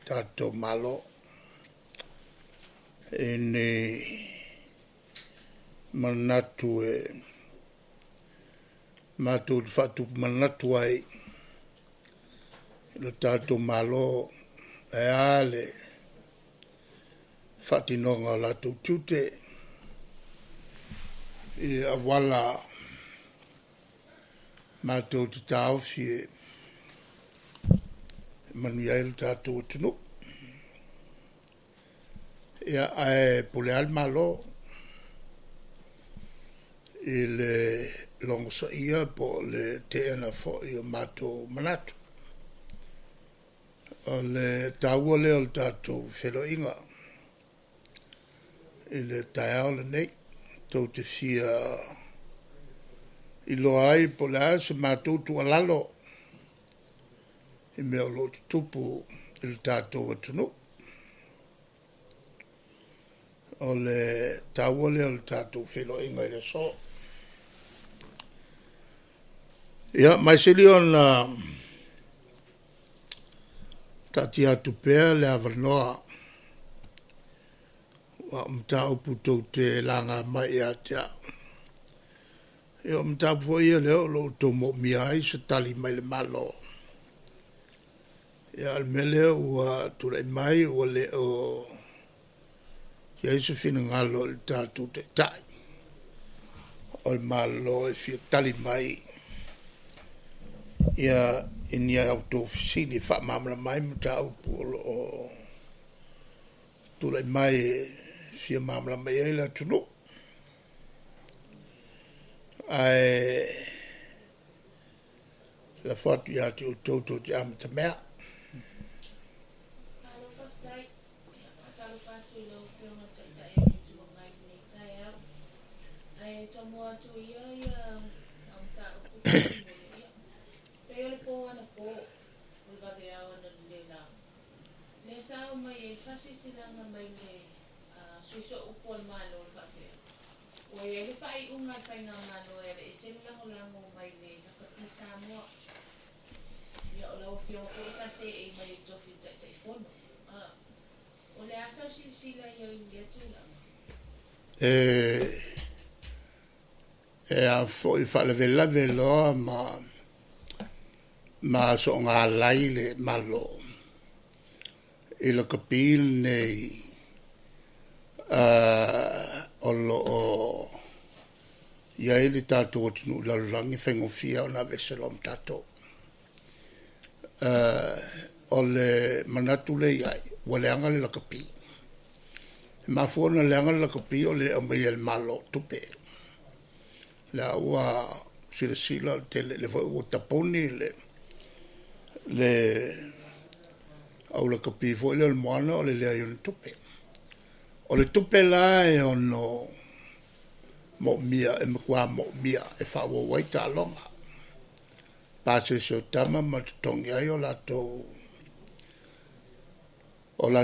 tato malo e ne manatu e matou fatu manatu ai le tato malo e ale fatinonga la tute e awala matou te taufi manuel tato tunu ia ai pole al malo il longo so ia po le tena fo io mato manatu le taua le o tato felo inga il taia le nei tau te fia ilo ai po le asa mato tu alalo i mea lo tupu il tato atunu o le taua le o tato felo inga i le so ia mai sili ona tati atu pea le avanoa wa mta uputo te langa mai atia io mta foi le lo to mo mi ai se tali mai le malo ia al mele wa tu le mai o le o ia se fina ngalo il tatu te tai o il malo e fi tali mai ia inia auto officini fa mamla mai mta upu o tu le mai fia mamla mai ai la tunu ai la foto ia te utoto te am te mea sao mai fasi silang mai le suso upol malo ka pe o ye fai unga fai na malo e silang lang mo mai le kapisa mo ya ola fio ko sa se e mai to fi te phone o le asa sila yo india tu lang a foi fa le vela velo ma so nga lai le malo e la kapil nei o lo ia ele tato tunu la langi fengo fia ona veselom tato o le manatu le iai wale anga le la kapi ma fuona le anga le la kapi o le amai el malo tupe la ua sila le o taponi le au la kapi fo le moana o le yon tupe o le tupe la e ono mo mia e mkwa mo mia e fa wo wai ta longa pa se so tama ma tongi ai o la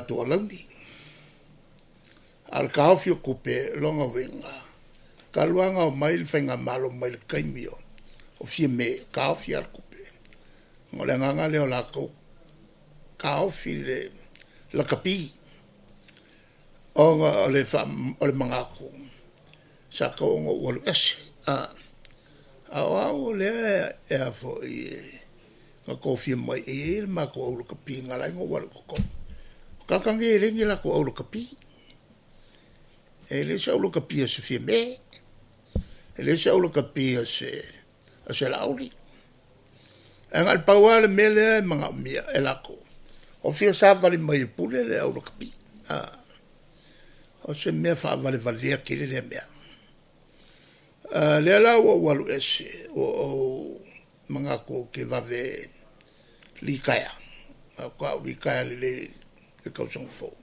to alandi al kaofio kupe longa wenga kaluanga o mail fenga malo mail kaimio o fie me kaofia kupe ngole nganga le o la ko kaofi la kapi o le mangako sa ko o le es o le e fo nga kofi mai e ma ko o kapi ngala ngo wa ko kakange ringi la ko o kapi e le sa o kapi se fi me e le sa o kapi se la uli angal pawal mele manga mia elako o fia sa vale mai pule le au kapi o se me fa vale vale ki le mea le la o walu ese o manga ko ke va ve likaya ko likaya le ko son fo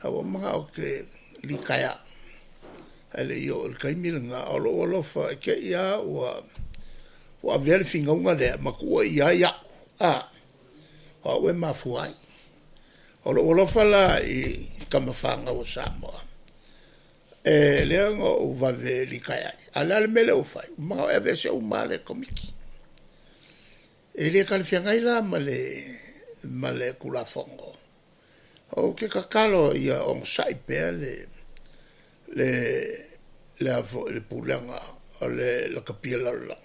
ha o manga o ke likaya ale yo el kaimil nga o lo fa ke ya o ver finga unga le ma ko ya o we mafuai o fala i kamafanga o Samoa e le o va ve likaya ala le mele o fai ma e vese o male komiki e le kalfianga ila male kula fongo o ke kakalo ia o sai pe le afo le pulanga o le kapila la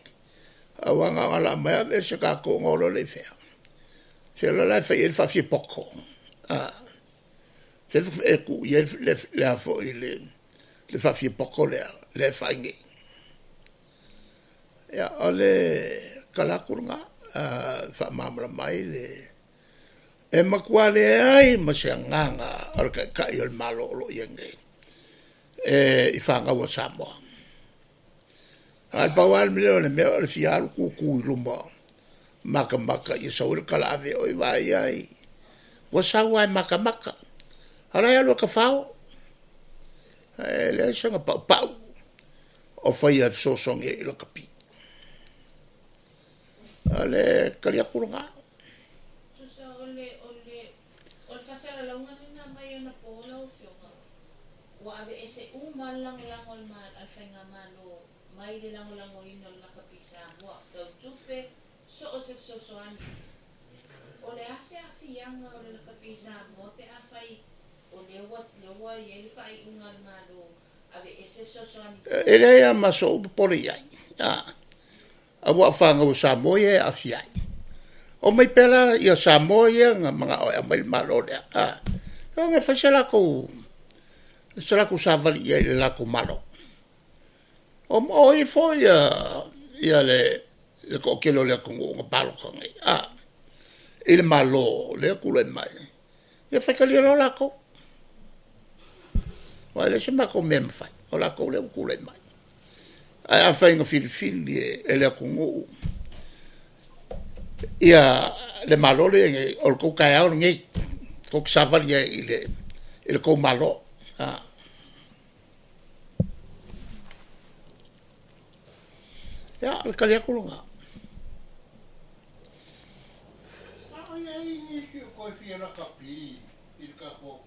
awanga ala mai e se ka ko ngolo le fe se la fe il fa fi poco se e ku ye le afo le fa fi poco le fa ngi ya ole kala kurunga fa mamra mai le e makuale ai ma se nganga o ka il malo lo yenge i fanga wa Samoa al pawal mile le me le fiar ku lumba maka i saul kala ave o vai ai wa sawa maka ala ya lo ka fao le sanga pau o fai a so song e lo kapi ale kalia kurunga Susa ole fasala la unga na mai na pola o fionga. Wa ave ese umalang langol mal alfenga malo mai le lang inol na kapisa wa tau tupe so soan. Ole ase afianga ole na kapisa mo pe afai ole wa ye fai ungal malo ave ese soan. ele ya maso poli ai a wa fanga o Samoa afiai o mai pela ia Samoa nga mga o mai malo le nga fasala ko savali ia le la ko malo o i fo ia le ko kelo le ko nga palo ko il malo le ko le mai ia fa kali lo la ko wa le se ma ko mem fa o la ko le ko le mai a fa nga fili e le ko ia le malo le o ko kai au ngi ko savali il ko malo ya al kalia kulunga Ai ni ko fiera kapi il ka ho.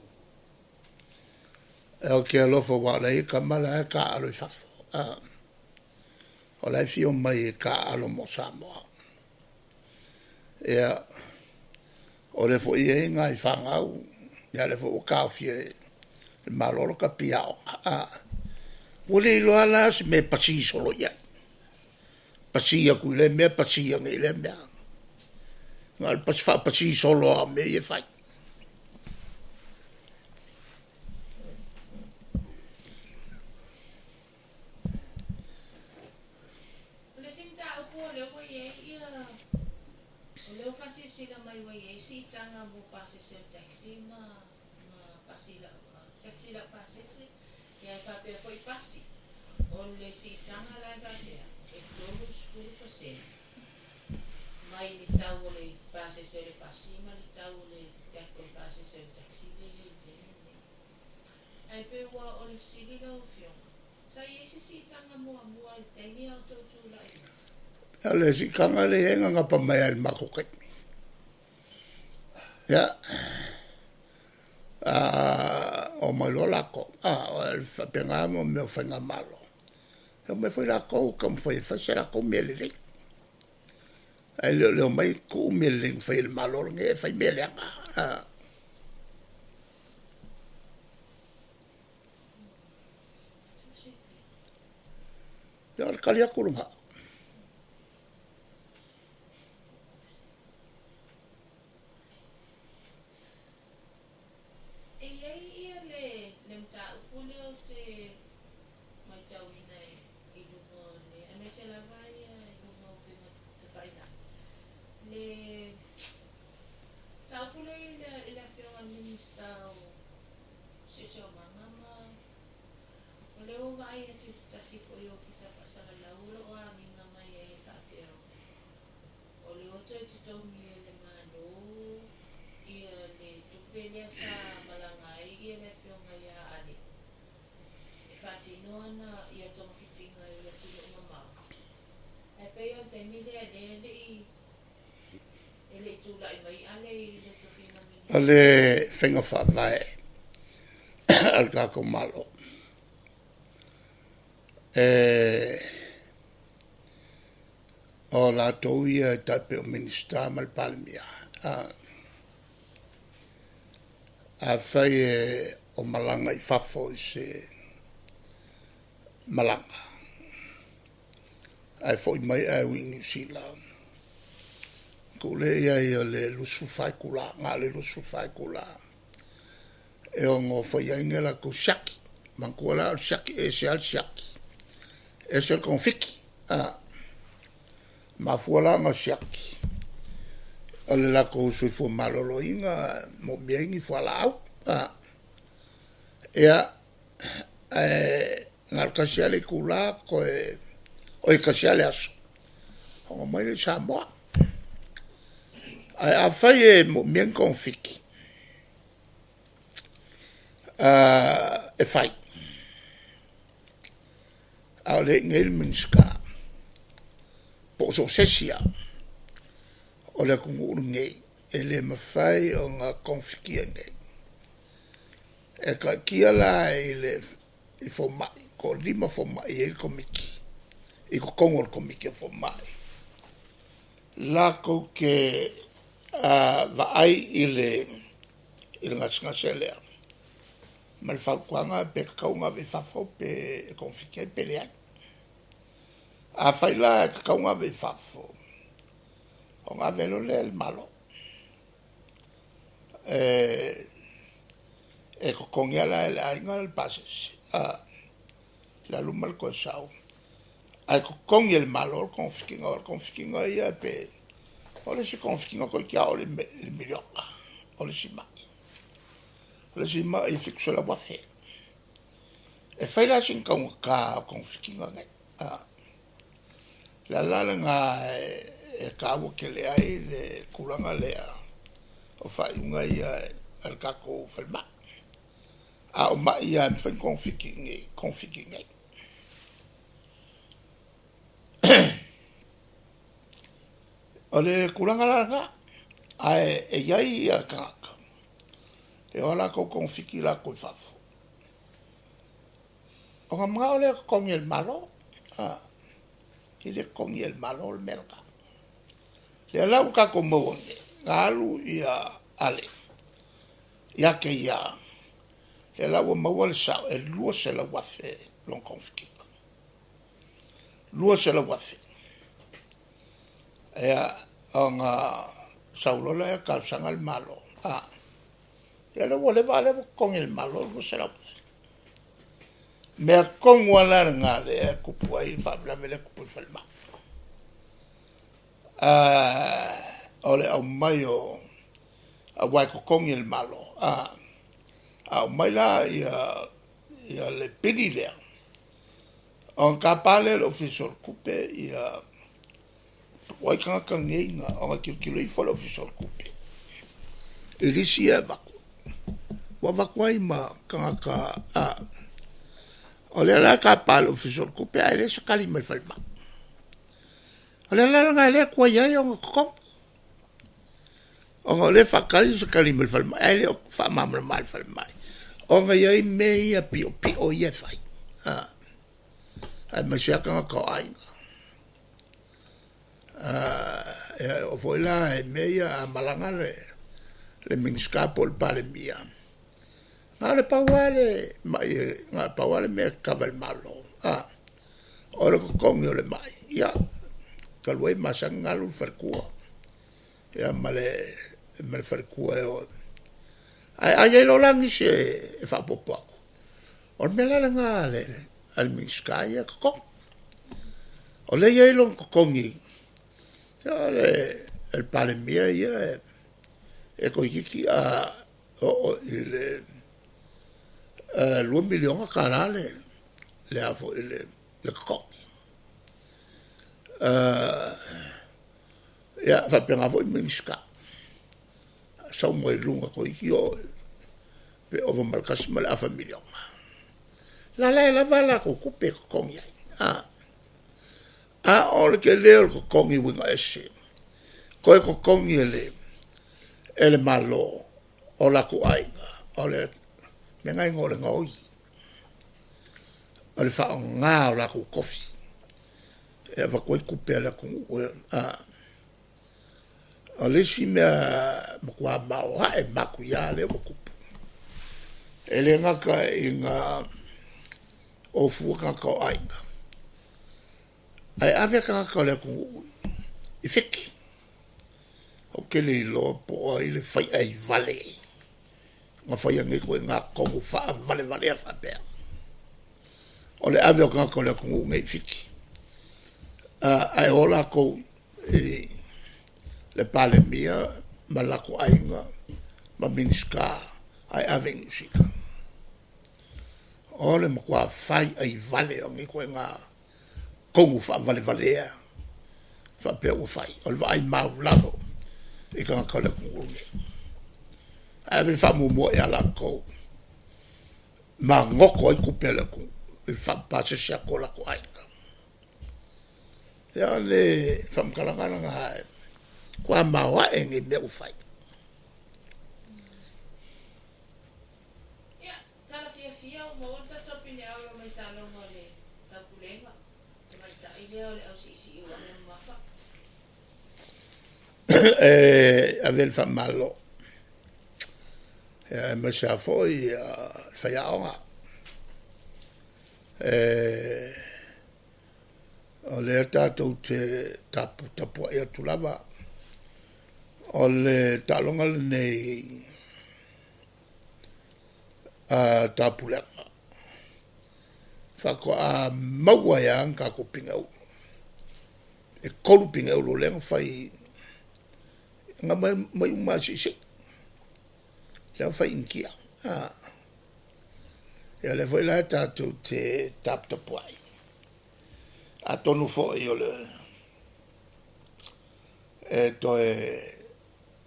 o ke lo fo wa le ka mala ka alo fa o la fi o mai ka alo mo Samoa ya o le fo ie ngai fanga ya le fo ka fiere le malo ka pia o le lo ala se me pasi solo ya pasi ya ku le me pasi ya ngai le me ngal pas fa pasi solo a me ye fai Le sinta upo le wa ye ia le fasi sila mai wa ye si tanga mo pase se taxi ma pasila taxi la pase se ya pape foi pasi on le si tanga la pape e todos furu pase mai ni tau le pase se le pasi ma ni tau le taco pase se taxi le ai pe wa on sili la ofio sa ye si tanga mo el tani auto tu la ale si kanga le nga pa mai al mako kai ya o mai lo la ko el fa penga mo me fa nga malo eu me foi la ko como foi fa será com ele ele le mai ku me le fa el malo nge fa me le ya kalia kulunga ale fenga fa vai al ka ko malo o la toia tape o ministra mal palmia a whai o malanga I whafo I se malanga. Ai fo I mai ai wingi sila. Ko le ia ia le lusu whai kula, ngā le lusu whai kula. E o ngō whai aingela ko shaki. Mankua la shaki e se al shaki. E se konfiki. Ma fuala ngā shaki. O le lako sui fu malolo inga mo miengi fuala au. Ea ngal kasiale kula ko o I kasiale aso. Hongo mai le Samoa. A whai e mo mien konfiki. E whai. A le ngel minska. Po so sesia. O le kunguru ngei. E le mawhai o ngā konfiki ngei. E ka kia la I le I fo mai. Ko lima fo mai e il komiki. I ko kongor komiki fo mai. Lako ke vaai I le ngatsinga lea. Ma le whaukuanga pe kakaunga ve whafo pe konfiki e pele ai. A whaila e kakaunga ve whafo. O ngā velo le malo. E kokongi ala e ainga le pases. La luma le koe sau. Ai kokongi le malo le konfikinga ia pe. O le si konfikinga koe kia o le milioka. O le si mai. O le si mai I fikso la wafe. E whaila sin kaunga ka konfikinga ngai. La lala ngā e kawa ke le ai le kuranga lea. O whaiunga ia al kako whalma. A o mai ia mwhen konfiki ngai. O le kuranga langa, a e iai ia kangaka. E ola ko konfiki la koe whafo. O ngā mga o le kongi el malo, ki le kongi el malo le merka. Le alau kako mawone, ngā alu ia ale. Ia ke ia. Le alau maua le sao, e lua se la wafe long konfiki. Lua se la wafe. Ea o ngā saulola e kausanga le malo. Ia le wale vale kongi el malo, lua se la wafe. Mea kongu ala ngā le e kupu ai whabla me le kupu I whalma. O le au mai o a wai ko kongi el malo. Au mai la ia le pini lea. O ka pale le official kupe ia wai kanga ngeinga o nga kilo I fo le official kupe. E risi e vaku. Wa vaku ai ma kanga ka o le la ka pale official kupe ai le sakali me falma. O le la nga le kwa ia o kong. O le fakali sakali me falma ai le fa mamra mal falma. O nga ia me ia pio ia fai. Ai ma sia kanga ko ai. O foi la e me ia malanga le minskapo le pale mia. Nga le pauale, nga pauale me kavel malo. O le kokongi o le mai. Ia, kalue masang ngalu farkua. Ia male farkua e o. Ai lo langi se e whapopo aku. O me la nga le al minskai e kokong. O le ia lo kokongi. Ia le pale mia ia e koikiki o le 2 milion a canale le afo le kokong. Ia fa penga vo minska. Sa mo lunga koiki o pe o malkas mal afa milion. La vala ko kupe kokong ia. O le ke leo kokong I winga ese. Ko kokong ele malo o la ku ainga. O le mengai ngore ngoi. O le wha ngā o la ku kofi. E wa koe kupe ala ku o le si mea makua mao hae maku ia le wa kupu. e le ngaka i ngā o fuaka ka o ainga. Ai ave ka ngaka o le kungu i whiki. O ke le loa po ai le whai ai vale. Ngā whai ange koe ngā kongu wha vale vale a whapea. O le ave o ka ngaka o le kungu ngai whiki. Ai ola kou le pale mia ma lako ainga ma miniska ai ave ngusika. O le makua whai ai vale o ngi koe ngā kongu wha vale valea. Whapea o whai. O le vai maulalo i ka ngaka o le kungu ngai. Ai ave wha mua e ala kou. Ma ngoko ai kupea le kungu. I wha pase sia ko lako ainga. Ia le whamkalangana ngā hae. Kua maua e ngi mea uwhai. Ia, tala fia o mo ta topi ne au o mai tala mo le tapulenga. Te mai ta i leo le au si ua le mafa. Avel whamalo. Ma sa foi whaiaonga. O le tātou te tapua e atu lava. O le talonga le nei tāpulanga. Whako a maua e anka ko pinga ulu. E kolu pinga ulu lenga whai nga mai umasi si. Lenga whai inkia. E le whai lai tātou te tapua ai. A tonu fo i o le to e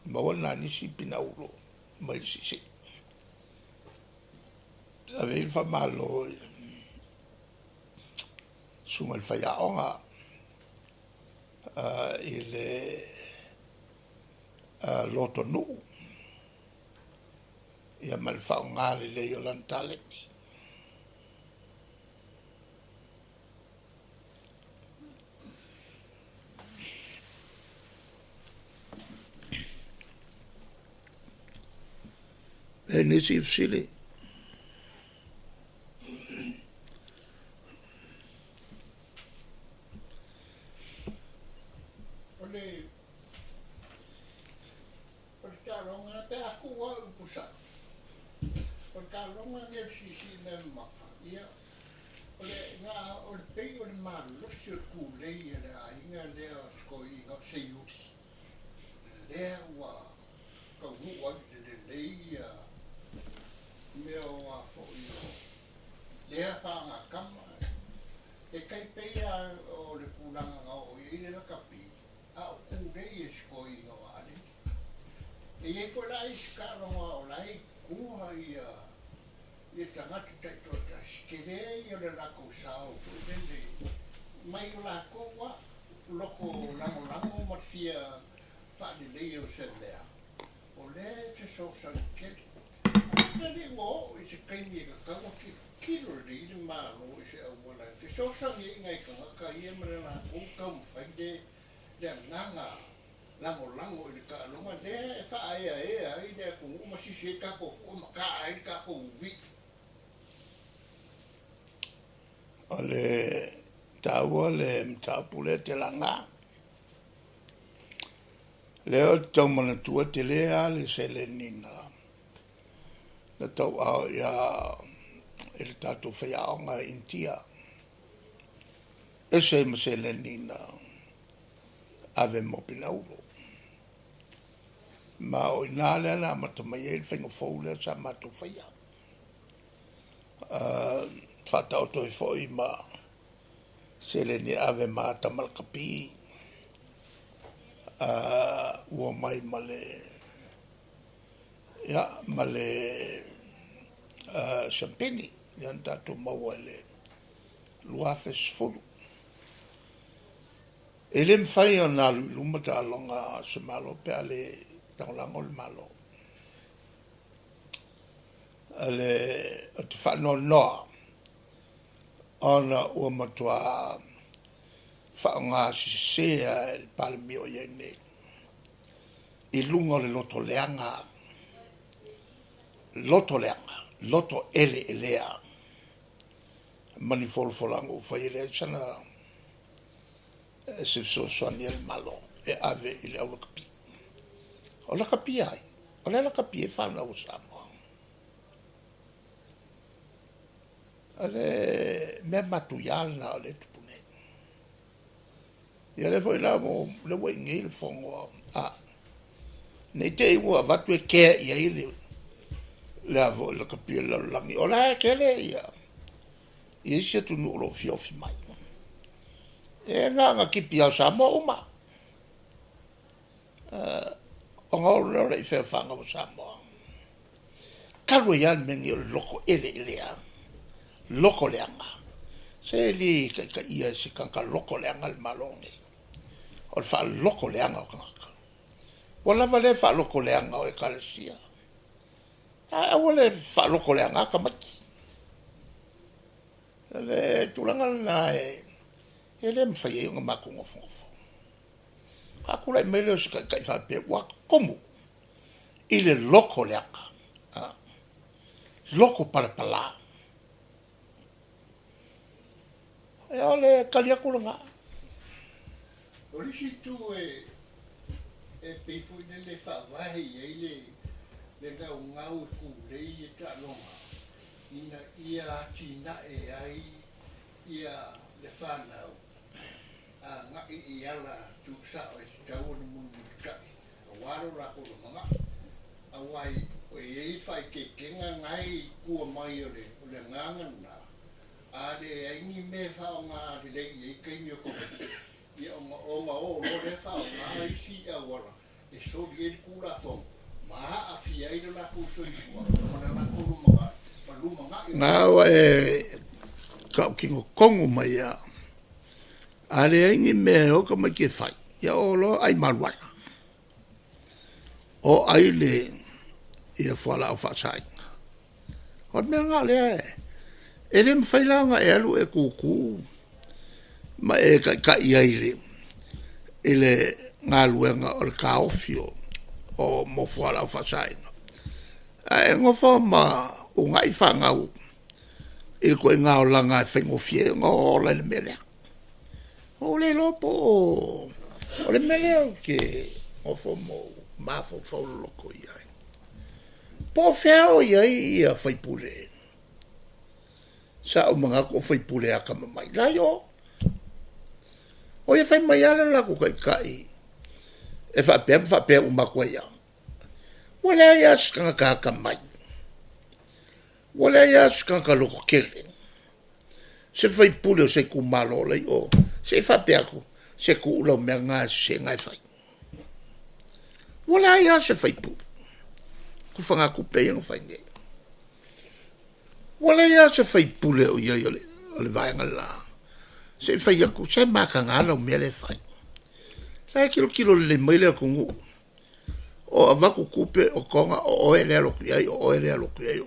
mawana nisi pina ulo mai si a ve il fa malo suma il fa ya onga il loto nu ia mal fa ngale le yolantale e nisi fsili. Ole kalonga te aku wa upusa. Ole kalonga nge sisi me mafa. Ia ole nga ole pei ole malo si o kulei ele a inga lea skoi nga seiuti. Lea wa ka huwa le leia mea o a fo'io. Lea whaanga kama. E kai peia o le pūranga ngā o i le kapi. A o kūrei e skoi ngā wāne. E ei fo lai skaronga o lai kuha ia. I tangata taitota skere i o le lako sao. Fuitende. Mai o lako wa. Loko lango matfia whaani lei o se lea. O le te sosa kere. Nani mo i se kaini ka kawa ki kilo ri le malo i se awala. Te sosa ngai ka ia mara na o kam faide le nganga lango i le ka longa le e fa ai ai le ko uma si se ka ko o ma ka ai ka ko vi. Ale tawa le mtapule te langa. Leo tau mana tua te lea le selenina. Na tau au ia e le tātou whaiaonga intia. E se ma selenina ave mo pina uro. Ma o inale ana matamai e le whainga fōle sa mātou whaia. Whatau toi fōi ma seleni ave ma tamalkapi. Ua mai male ya male champagne yan tatu mawale luafes fulu ele mfai ona luma ta longa se malo pe ale dans la ngol malo ale te fa no ona o matua fa nga se il palmio yene i lunga le loto leanga loto ele elea mani folfolango faile sana se so soaniel malo e ave ile au kapi ola kapi ai ola kapi e fa na usamo ale me matuyal na ole tupune ia le foi la mo le we ngil fongo ne te wo vatu e ke ia ile la vo la kapi la langi ola kele ia isi tu no lo fiofi mai e nga kipi au sa mo uma o ngolo le fe fanga o sa mo karu ya mengi loko ele loko leanga se li ka ia si kan ka loko leanga al malone o fa loko leanga o kanaka wala vale fa loko leanga o ekalesia wala fa loko leanga ka maki ele tulanga na ele mfai nga makungo fofo akula mele ska ka fa pe wa como ile loko leanga loko para pala e ole kalia kulanga Ori si tu e peifu le fa vai le ga ngau ku le i ta longa ina ia tina e ai ia le fa na nga i ala tu sa o tau ni mun ka waro la ko mama awai o e fai ke kenga ngai ku mai ole nganga na ale ai ni me fa nga le i ke ni ko ia o le fa nga i si a wala e so di ku la fo ma a fia i la ku so i ku mana na ku mama nga ka kingo kongo mai a ale ngi me o ka mai ke fai ya o lo ai malwala o ai le ia fala o fa sai o me nga le ele me fai langa e alu e kuku ma e ka ia ele nga luenga o ka ofio o mo fala o fa sai ai ngo fo ma o ngai fangau il ko nga o langa fengo fie ngo le mele o le lopo o le mele ke o fo mo ma fo lo ko ia po feo ia fai pule sa o manga ko fai pule aka mai la yo o ia fai mai ala la ko kai e fa pe o ma ko ia wala ia ska ka mai wala ia ska ka lo kele se fai pule se ku malo le o se fa peako se ku lo menga se ngai fai wala ia se fai pule ku fanga ku pe yang fai nge wala ia se fai pule o ia le vai ngala se fai ku se maka ngala o mele fai la kilo le mele ku o avaku kupe o konga o ele lo kuai o ele lo kuai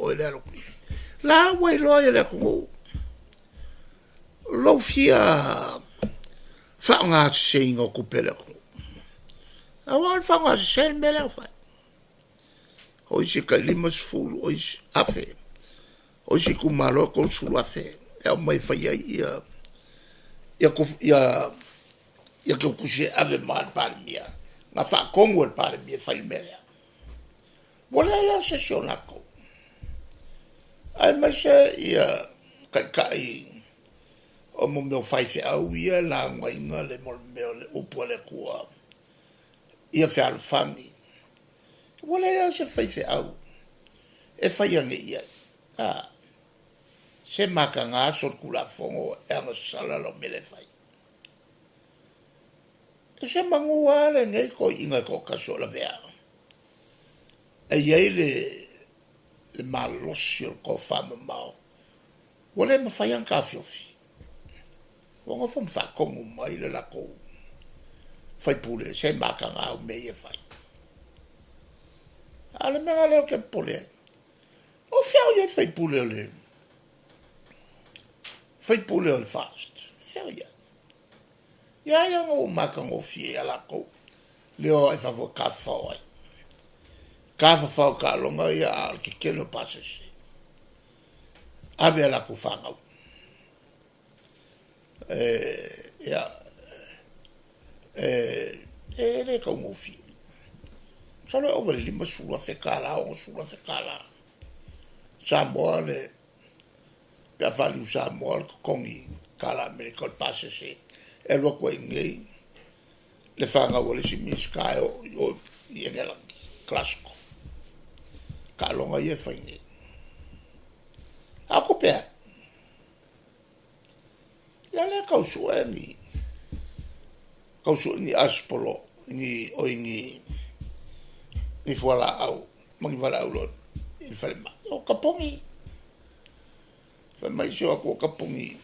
la wai lo ele ku lo fia fa nga singo kupe le ku awan fa nga sen mele fa o si ka limas fulu o si afe o si ku malo ko sulu afe e mai fa ia ku se ave mal palmia ma fa kongo el pare mi fa il mele wala ya se shonako ai ma se ia kai o mo me fai fe au ia la ngai ngale mo me o pole kua ia fe al fami wala ya se fai fe au e fai ange ia se maka nga sor kula fongo e nga sala lo mele fai se manguale nei ko inga ko kaso la vea e ye le malosio ko fama mau wole ma fayan ka fiofi wonga fom fa ko mai le la ko fai pule se maka nga o me ye fai ale me ale ke pule o fia ye fai pule le fast fia ia o maka ngo fie ala ko leo e fa ka fa ka longa ia al que lo passe ave ala ko whangau. Le kau ngofi. Salo over lima sula whekala o sula whekala. Samoa le pia whali Samoa le kongi kala Amerikon pase se e roa koe ngei le whangau le si miskai o i engelangi klasko. Ka longa i e whaingi. Ako pia. Le kau sua ni aspolo ni fuala au mangi wala au lo il falma o kapongi fa mai so ko kapongi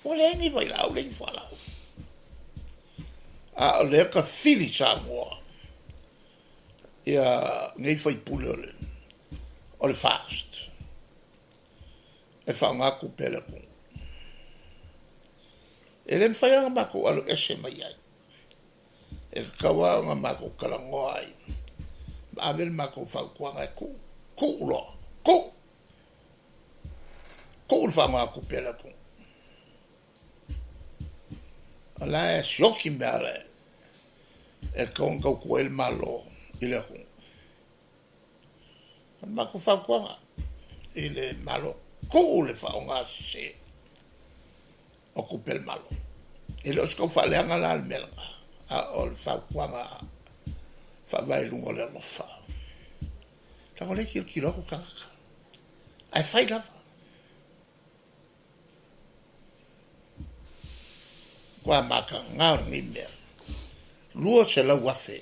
o le ni vai la o le fuala a le ka fili sa mo ya nei fai pulo o le fast e fa nga ku pele ku ele fai nga mako alo ese mai ai e kawa nga mako kala ngoai avel mako fa kwanga ku lo ku fa nga ku pele ku ala shoki male e kon ko el malo ile ku mako fa kwanga ile malo ku le fa nga se ocupe el malo e los ko fa le nga la melga a ol fa kwanga fa vai lungo le lo fa la ole ki lo ka ai fai la kwa maka nga ni me luo se la wafe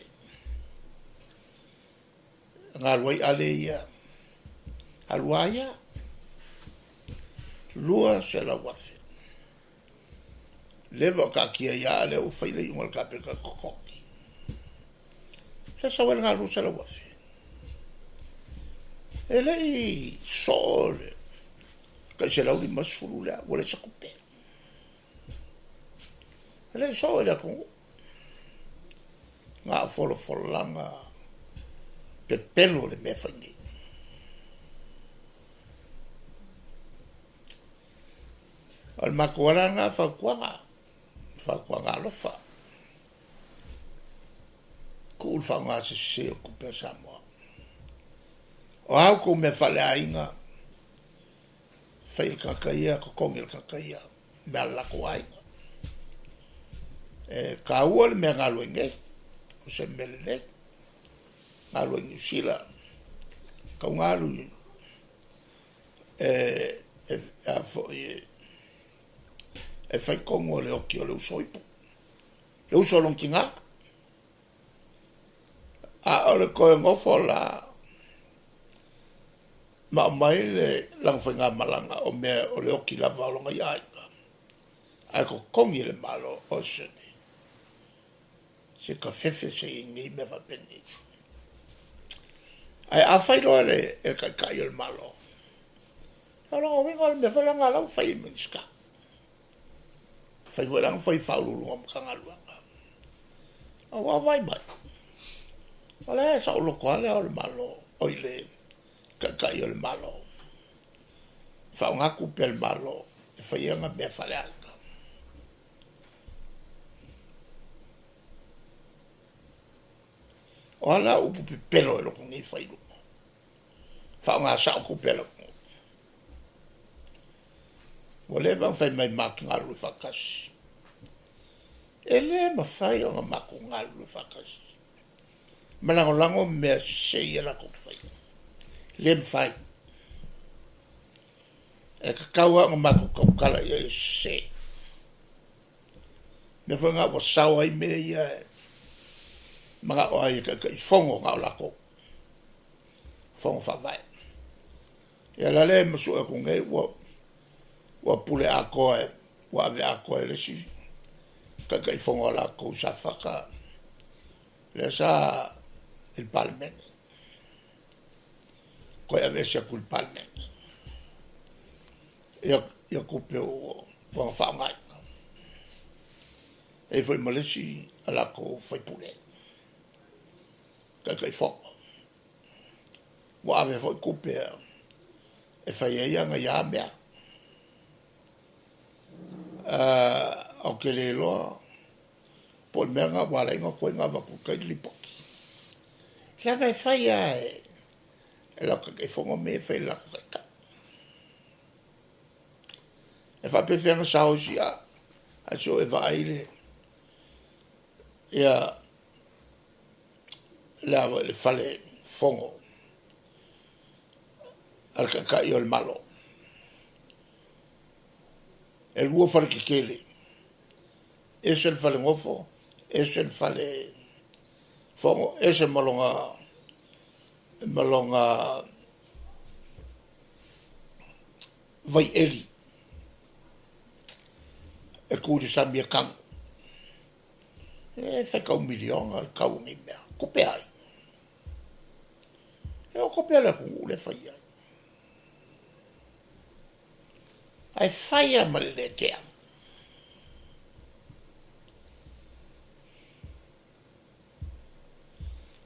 nga loi ale ya alwaya luo se la wafe levo ka kia ya le o fai le ngol ka pe ka kokoki se sa wen ngalu se la wafe ele i sole ka se la uli masfulu le wole sa kupe ele sole ko nga folo langa pe pelo le me fangi al makola nga fa kwanga lo fa kul fa nga se ku pe samo o au ku me fale ainga fail ka kaia ko kongel ka kaia me ala ko ai ka uol me ngalo nge o se melele ngalo ni sila ka ngalo e fai kongo le oki o le usoipo. Le uso long kinga. A ole koe ngofo la ma mai le lang whainga malanga o mea o le oki la valonga iai. Ai ko kongi le malo o sene. Se ka fefe se ingi me va peni. Ai a fai loa le e kai o le malo. Ala o winga le me whalanga lau fai minska. Fai volang fai faulu ngom kangaluanga. Awa vai mai. Ala sa lo kwale o malo oile ka yo el malo. Fa nga ku pel malo e fai nga me falanga. Ala u pelo lo con i fai lu. Fa nga sa ku pelo. Voleva fai mai makingalu fakas. Ele ma fai o makungalu fakas. Malango me sei la ko fai. Lem fai. E kawa maku ko kala ye se. Me fanga o sawa i me ia. Maga o ai ka fongo nga la ko. Fongo fa vai. E la le mo su ko ngai wa pule a koe, wa ave a koe le si, ka i fongo la ko sa whaka, le sa il palmene. Koe ave se ku il palmene. Ia kupe o wang whaangai. E foi malesi ala ko fai pule. Ka i fongo. Wa ave foi kupe e fai eia nga ia mea. o ke le loa po me nga wala nga ko nga va ku kai li poki la ga fai e la ke fongo me fai la ka e fa pe fenga sa o sia a so e va ile ya la le fale fongo al ka io il malo el uo fale que kele es el fale ngofo es el fale fongo es el malonga vai eli e ku di sambia kang e fa ka 1 milion al ka un mea ko pe ai e o ko pe la ku le fa ia ai fa mal le te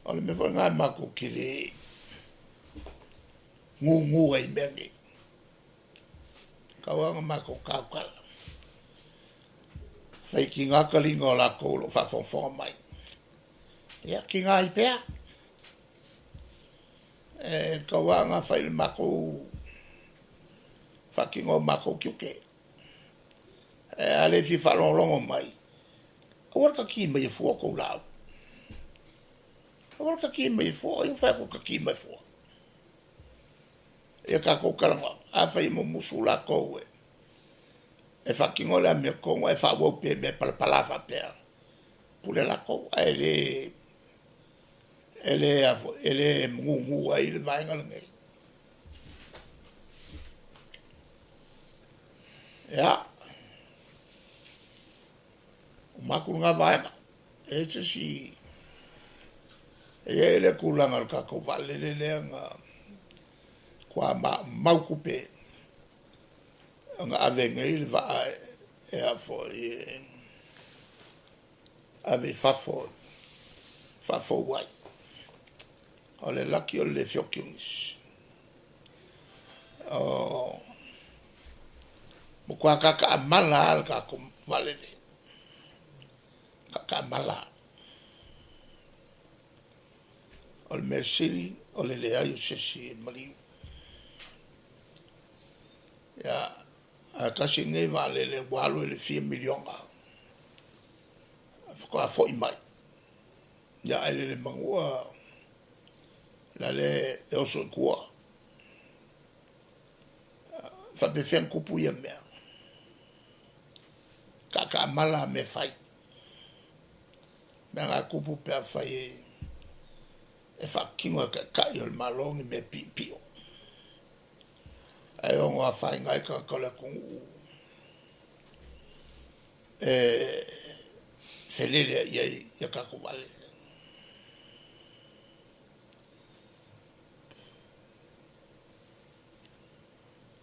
ole me fa nga ma ko kile ngu ai mengi ka wa ma ko ka kala fai ki ngā kalinga o la kolo fa fonfonga mai. Ia ki ngā i pēr. Ka wanga fai le mako fa ki ngō mako kiuke. Ale fi whalongongo mai. Awar ka ki mai fua kou lau. Awar ka ki mai fua, i whai ko ka ki mai fua. Ia ka kou kalanga, a fai mo musu la kou e. E fa kingo la me kongo e fa wo pe me pala fa pe pule la ko ele mungu ai le vai ngala ngai ya ma ku nga vai e se si ele ku la ngal ka ko vale le nga kwa ma ku pe nga avenga il va e a fo ave fa fo wai ole laki o le fiokinis mo kwa ka mala al ka ko vale le ka mala ole mesili ole le ayo sesi mali ya kasi ne vale le walo le 4 million ko a fo mai ya ele le mangua la le o so ko fa be fen ko pu ya me ka mala me fai me ga ko pu pe fai e fa kingo ka yo el malong me pipio ai o ngā whai ngai ka kala kong whelere ia kako wale.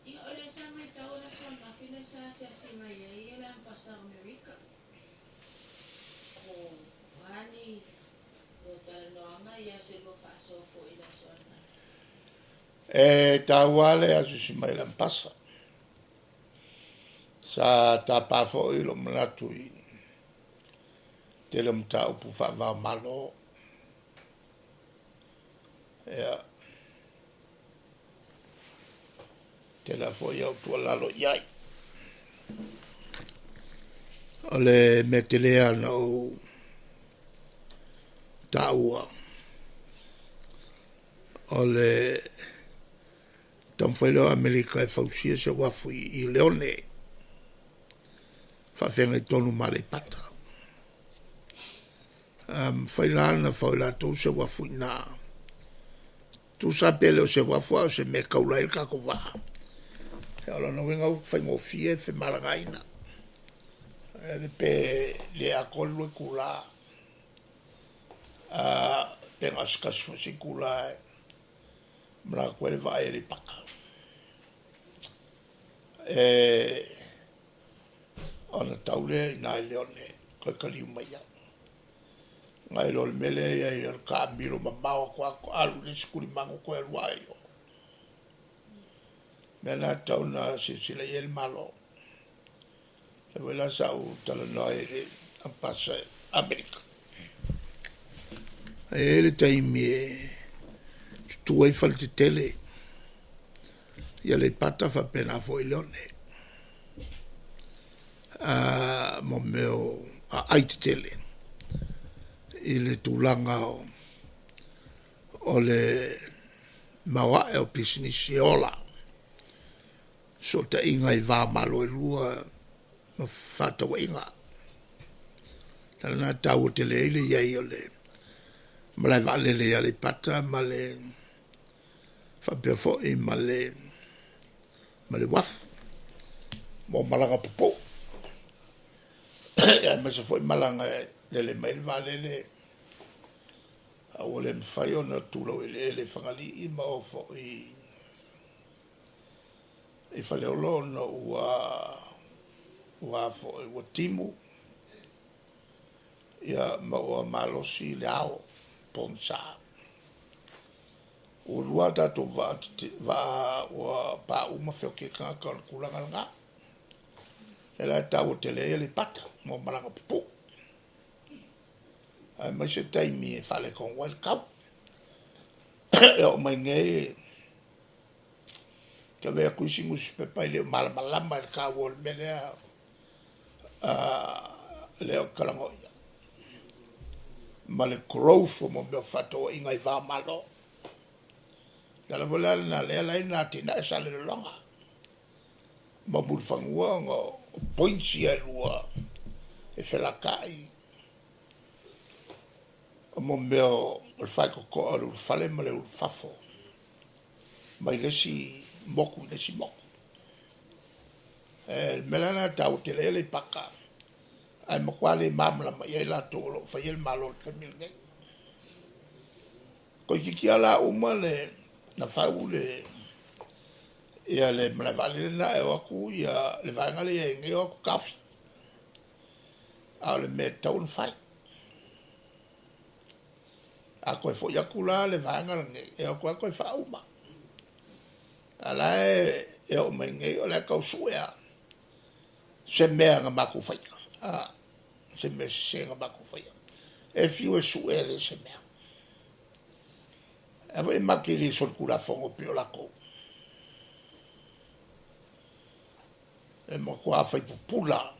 Ia ole sa mai tau la sona fina sa si mai ia la pasa Amerika. O hani o tala noanga ia se lo faso fo ila sona. Ta wale asu si mai lampasa. Sa ta pa fo ilo mnatui. Te lam ta upu fa va malo. Ya. Te la fo ya tu lalo yai. Ole metelea no ta ua. Ole Tom whaelo Amerika e whausia se wafu i leone. Whawhenga i tonu male pata. Whailana whaela tau se wafu i nā. Tu sa pele o se wafu au se me kaulai kako waha. He ala na wenga whaingo fie fe marangaina. E pe le akolu e kula. Pe ngaskas fasi kula e. Mra kwele va e paka. Ana taule na leone ka kali maya. Ngai lol mele ya el kambiro mamao kwa alu le skuli mango ko el waio. Mena tauna se le el malo. Le wela sa u tala noe le ampasa Amerika. E le taimi e tuai fale te tele. Ia le pata fa pena fo i leone. Mo meo a ai te tele. I le tūlanga o le mawa e o pisinisi e ola. So ta inga i vā malo e lua ma fata wa inga. Tala nā tau te le ile iai o le malai vale le ale pata ma le whapea fo i ma le wafu. Mo malanga popo. Ia masa fo i malanga le mai vale le a ole mwhai o na tūlau ele whangali i ma o fo i whaleolo na ua fo i ua timu ia ma ua malosi le ao ponsa o lua tato va ua pa uma feo ke kanga kulanga nga e la tau te le pata mo malanga pipo ai mai se taimi e fale con welcome e o mai nge ke vea kuisingu pepa i leo malamalama e ka wol melea leo kalangoia ma le korofo mo meo fato inga i vā malo Kala vola na lea lai na tina e sale le longa ma bulfangua ngo poinsi e lua e whelakai mo meo le fai koko alu fale ma le fafo mai lesi moku melana tau te le paka ai mo kwale mamla ma ye la tolo fa ye malo ke milnge ko ki ala uma le na faule ia le mla vale na e aku ia le vanga le nge o kafi ale me tau fai a koe fo ia kula le vanga nge e o koe fa uma ala e o menge o la kau suea se mea nga maku fai se me se nga maku fai e fiu e suea le se mea e voi makili sol kula fongo pio lako e mo kua fai pupula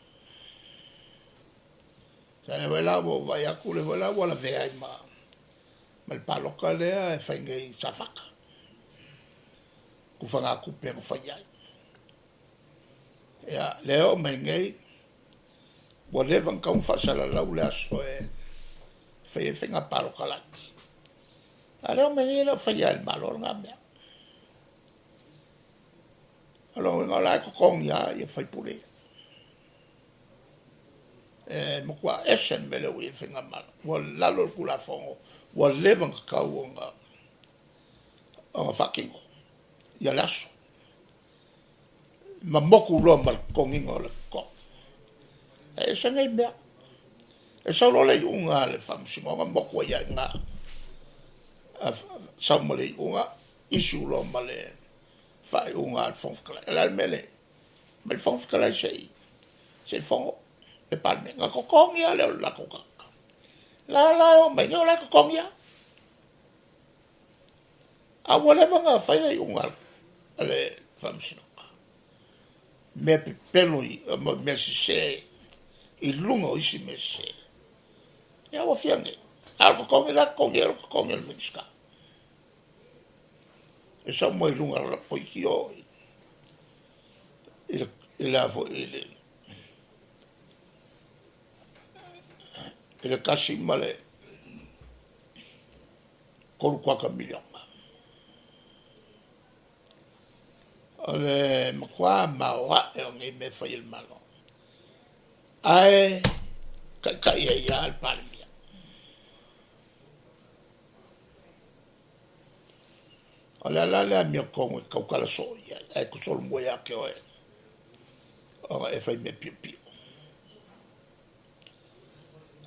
se ne voi lavo vai aku le voi lavo la vea i ma il paloka lea e fai ngei safaka ku fanga ku pe ko fai ai ya leo mai ngei bo levan ka un fa sala la ula so e fai finga paloka la ale me ngei la fai al malo nga me alo nga la ko kong ya e fai pule mo kwa esen me le wi finga mal wo la lo ku la fongo wo levan ka unga o fucking ia laso ma moku lo mal kongingo le ko e se ngai mea e sa lo le unga le famsingo nga moku ia nga sa mo le unga isu lo male fai unga al fonfkala el mele mel fonfkala se fongo le palme nga kokongia le la kokaka la o me yo la kokongia a whatever nga fai le unga ale famsino me pelo i me se i lungo isi me se ya wo fiange algo con el minska e sa mo i lunga la poikio il avo il kasi male con 4 milioni ole makwa mawa e ngi me fai il malo ai ka ia al palmia ole la mia con ka kala so ia e ko sol mo ya ke o e fai me pipi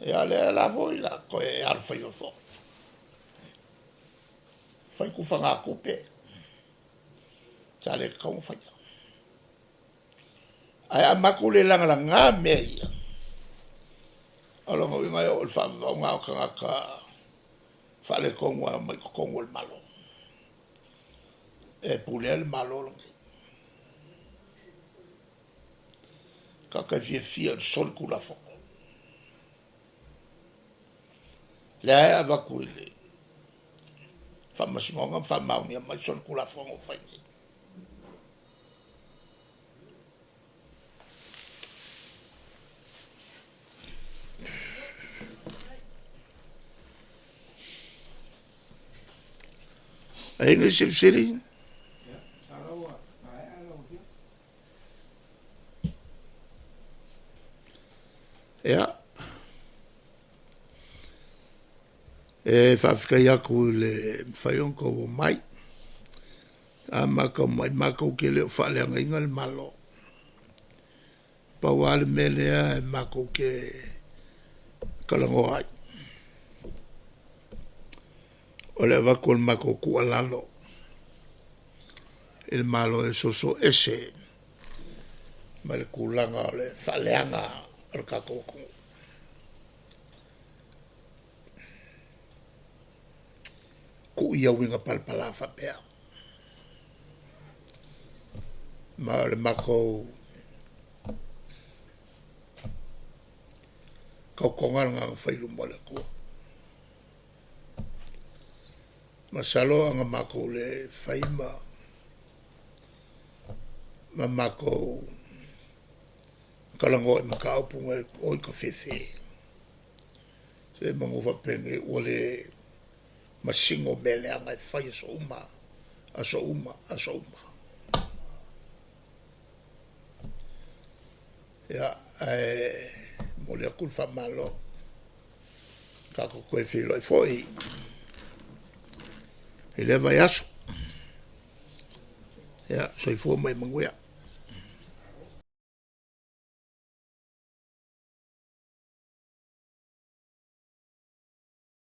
e ale la voi la ko e al fai o fo fai ku fanga ku pe sale como falla ai a maku le langa me ia alonga ngai o fa nga ka fale kongwa mai kongwa malo e pulel malo ka fia sol kula fo la ava kuile fa masinga fa mauni mai sol kula fo fa ai ngai siri ja fa fika ya ku le fayon ko mai ama ko mai mako ke le fa le ngal malo pa wal mele mako ke kalango ai ole va col mako ku alalo il malo e so ese mal kulanga le faleanga al kakoko ku ia winga palpala fa pea ma le mako ko konga failu mole ku masalo anga mako le faima ma mako kalango e makau punga oi ka fefe se mango fa penge ole masingo mele anga fai so uma ya mole akul fa malo ka ko e filo e foi ele vai aso ya so i fo mai manguia